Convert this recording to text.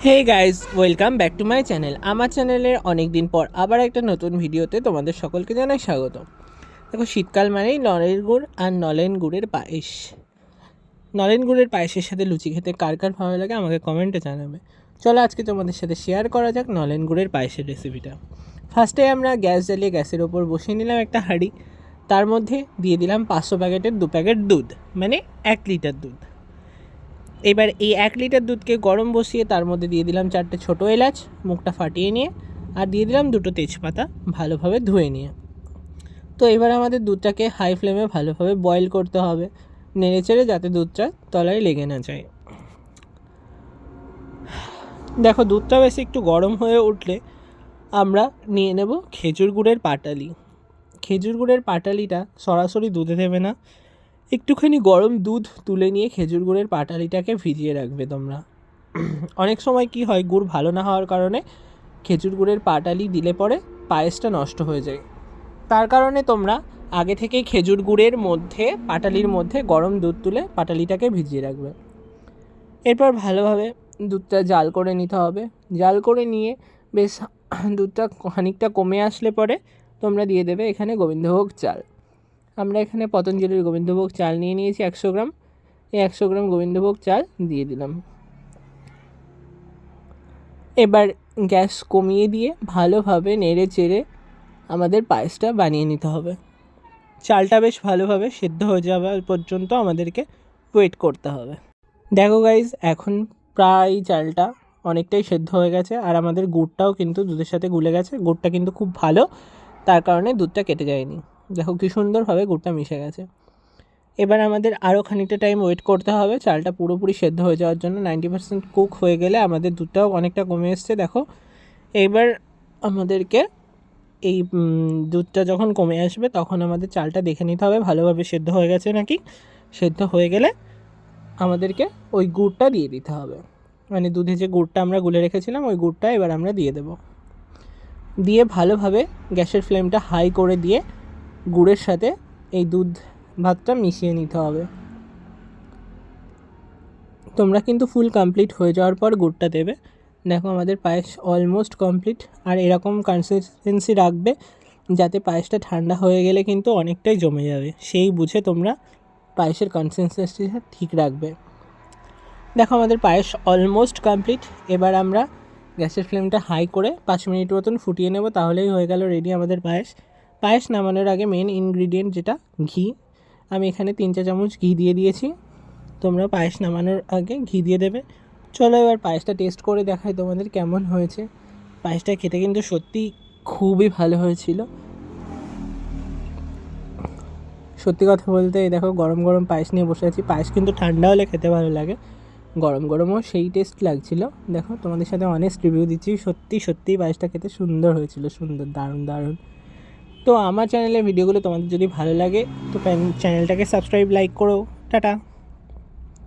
Hey guys, welcome back to my channel. আমার চ্যানেলের অনেক দিন পর আবার একটা নতুন ভিডিওতে তোমাদের সকলকে জানাই স্বাগত। দেখো, শীতকাল মানেই নলেন গুড় আর নলেন গুড়ের পায়েস। নলেন গুড়ের পায়েসের সাথে লুচি খেতে কার কার ভালো লাগে আমাকে কমেন্টে জানাবে। চলো আজকে তোমাদের সাথে শেয়ার করা যাক নলেন গুড়ের পায়েসের রেসিপিটা। ফার্স্টে আমরা গ্যাস জ্বালিয়ে গ্যাসের ওপর বসিয়ে নিলাম একটা হাঁড়ি। তার মধ্যে দিয়ে দিলাম 500 প্যাকেটের 2 প্যাকেট দুধ, মানে 1 লিটার দুধ। এবার এই 1 লিটার দুধকে গরম বসিয়ে তার মধ্যে দিয়ে দিলাম 4টে ছোটো এলাচ, মুখটা ফাটিয়ে নিয়ে, আর দিয়ে দিলাম 2টো তেজপাতা ভালোভাবে ধুয়ে নিয়ে। তো এবার আমাদের দুধটাকে হাই ফ্লেমে ভালোভাবে বয়েল করতে হবে, নেড়ে চেড়ে, যাতে দুধটা তলায় লেগে না যায়। দেখো, দুধটা বেশি একটু গরম হয়ে উঠলে আমরা নিয়ে নেব খেজুর গুড়ের পাটালি। খেজুর গুড়ের পাটালিটা সরাসরি দুধে দেবে না, একটুখানি গরম দুধ তুলে নিয়ে খেজুর গুড়ের পাটালিটাকে ভিজিয়ে রাখবে তোমরা। অনেক সময় কি হয়, গুড় ভালো না হওয়ার কারণে খেজুর গুড়ের পাটালি দিলে পরে পায়েসটা নষ্ট হয়ে যায়। তার কারণে তোমরা আগে থেকেই খেজুর গুড়ের মধ্যে, পাটালির মধ্যে গরম দুধ তুলে পাটালিটাকে ভিজিয়ে রাখবে। এরপর ভালোভাবে দুধটা জাল করে নিতে হবে। জাল করে নিয়ে বেশ দুধটা খানিকটা কমে আসলে পরে তোমরা দিয়ে দেবে এখানে গোবিন্দভোগ চাল। আমরা এখানে পতঞ্জলির গোবিন্দভোগ চাল নিয়ে নিয়েছি 100 গ্রাম। এই 100 গ্রাম গোবিন্দভোগ চাল দিয়ে দিলাম। এবার গ্যাস কমিয়ে দিয়ে ভালোভাবে নেড়ে চেড়ে আমাদের পায়েসটা বানিয়ে নিতে হবে। চালটা বেশ ভালোভাবে সেদ্ধ হয়ে যাওয়ার পর্যন্ত আমাদেরকে ওয়েট করতে হবে। দেখো গাইজ, এখন প্রায় চালটা অনেকটাই সেদ্ধ হয়ে গেছে, আর আমাদের গুড়টাও কিন্তু দুধের সাথে গুলে গেছে। গুড়টা কিন্তু খুব ভালো, তার কারণে দুধটা কেটে যায়নি। দেখো কী সুন্দরভাবে গুড়টা মিশে গেছে। এবার আমাদের আরও খানিকটা টাইম ওয়েট করতে হবে চালটা পুরোপুরি সেদ্ধ হয়ে যাওয়ার জন্য। 90% কুক হয়ে গেলে আমাদের দুধটাও অনেকটা কমে এসছে। দেখো, এইবার আমাদেরকে এই দুধটা যখন কমে আসবে তখন আমাদের চালটা দেখে নিতে হবে ভালোভাবে সেদ্ধ হয়ে গেছে নাকি। সেদ্ধ হয়ে গেলে আমাদেরকে ওই গুড়টা দিয়ে দিতে হবে, মানে দুধে যে গুড়টা আমরা গুলে রেখেছিলাম ওই গুড়টা এবার আমরা দিয়ে দেব। দিয়ে ভালোভাবে গ্যাসের ফ্লেমটা হাই করে দিয়ে গুড়ের সাথে এই দুধ ভাতটা মিশিয়ে নিতে হবে। তোমরা কিন্তু ফুল কমপ্লিট হয়ে যাওয়ার পর গুড়টা দেবে। দেখো, আমাদের পায়েস অলমোস্ট কমপ্লিট। আর এরকম কনসিস্টেন্সি রাখবে যাতে পায়েসটা ঠান্ডা হয়ে গেলে কিন্তু অনেকটাই জমে যাবে, সেই বুঝে তোমরা পায়েসের কনসিস্টেন্সিটা ঠিক রাখবে। দেখো, আমাদের পায়েস অলমোস্ট কমপ্লিট। এবার আমরা গ্যাসের ফ্লেমটা হাই করে 5 মিনিট মতন ফুটিয়ে নেব, তাহলেই হয়ে গেল রেডি আমাদের পায়েস। পায়েস নামানোর আগে মেন ইনগ্রিডিয়েন্ট যেটা ঘি, আমি এখানে 3 চা চামচ ঘি দিয়ে দিয়েছি। তোমরা পায়েস নামানোর আগে ঘি দিয়ে দেবে। চলো এবার পায়েসটা টেস্ট করে দেখাই তোমাদের কেমন হয়েছে। পায়েসটা খেতে কিন্তু সত্যি খুবই ভালো হয়েছিল। সত্যি কথা বলতে, এই দেখো গরম গরম পায়েস নিয়ে বসে আছি। পায়েস কিন্তু ঠান্ডা হলে খেতে ভালো লাগে, গরম গরমও সেই টেস্ট লাগছিল। দেখো, তোমাদের সাথে অনেস্ট রিভিউ দিচ্ছি, সত্যি সত্যিই পায়েসটা খেতে সুন্দর হয়েছিল, সুন্দর, দারুণ দারুণ। তো আমার চ্যানেলের ভিডিওগুলো তোমাদের যদি ভালো লাগে তো চ্যানেলটাকে সাবস্ক্রাইব, লাইক করো। টাটা।